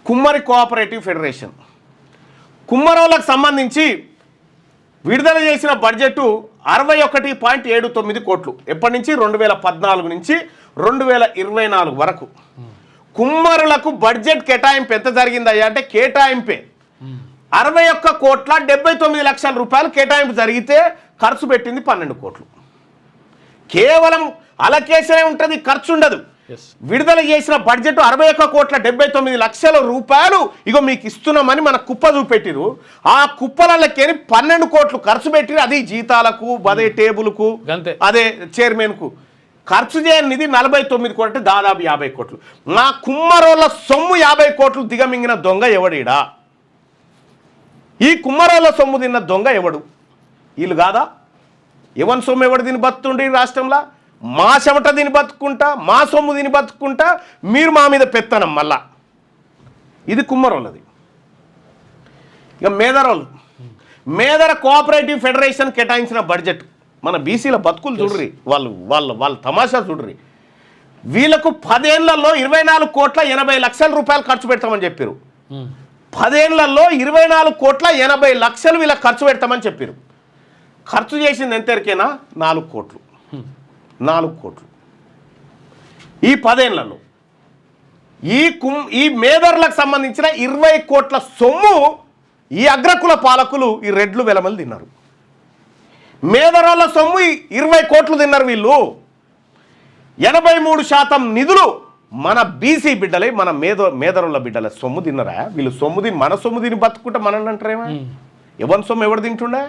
కుమ్మరి cooperative federation కుమ్మరోళ్ళకు సంబంధించి విడుదల చేసిన బడ్జెట్ 61.79 కోట్లు. ఎప్పటి నుంచి 2014 నుంచి 2024 వరకు కుమ్మరులకు బడ్జెట్ కేటాయింపు ఎంత జరిగిందయ్యా అంటే కేటాయింపే 61.79 లక్షల రూపాయలు కేటాయింపు జరిగితే ఖర్చు పెట్టింది 12 కోట్లు. కేవలం అలకేషనే ఉంటుంది, ఖర్చు ఉండదు. విడుదల చేసిన బడ్జెట్ 61.79 లక్షల రూపాయలు ఇగో మీకు ఇస్తున్నామని మన కుప్ప చూపెట్టిరు. ఆ కుప్పలకేని 12 కోట్లు ఖర్చు పెట్టిరు. అది జీతాలకు, అదే టేబుల్కు, అదే చైర్మన్కు ఖర్చు చేయనిది 49 కోట్లు, దాదాపు 50 కోట్లు. నా కుమ్మరోళ్ళ సొమ్ము 50 కోట్లు దిగమింగిన దొంగ ఎవడీడా? ఈ కుమ్మరోళ్ళ సొమ్ము తిన్న దొంగ ఎవడు? వీళ్ళు కాదా? ఎవరి సొమ్ము ఎవడు దీన్ని బతుండి రాష్ట్రంలో? మా చెమట దీన్ని బతుకుంటా, మా సొమ్ము దీన్ని బతుకుంటా, మీరు మా మీద పెత్తనం మళ్ళా. ఇది కుమ్మరోళ్ళది. ఇక మేదర కోఆపరేటివ్ ఫెడరేషన్ కేటాయించిన బడ్జెట్ మన బీసీల బతుకులు చూడ్రి, వాళ్ళ తమాషా చూడ్రి. వీళ్ళకు 10 ఏళ్లలో 24.80 లక్షల రూపాయలు ఖర్చు పెడతామని చెప్పారు. 10 ఏళ్లలో 24.80 లక్షలు వీళ్ళకి ఖర్చు పెడతామని చెప్పారు. ఖర్చు చేసింది ఎంతరికైనా 4 కోట్లు. 4 కోట్లు ఈ 10 ఏళ్లలో. ఈ మేదర్లకు సంబంధించిన 20 కోట్ల సొమ్ము ఈ అగ్రకుల పాలకులు ఈ రెడ్లు వెలమలు తిన్నారు. మేదరోళ్ళ సొమ్ము 20 కోట్లు తిన్నారు వీళ్ళు. 83% నిధులు మన బీసీ బిడ్డలే, మన మేదరోళ్ళ బిడ్డల సొమ్ము తిన్నరా వీళ్ళు. సొమ్ము తిని మన సొమ్ము తిని బతుకుంటే మనల్ని అంటారేమో. ఎవరి సొమ్ము ఎవరు తింటుండే?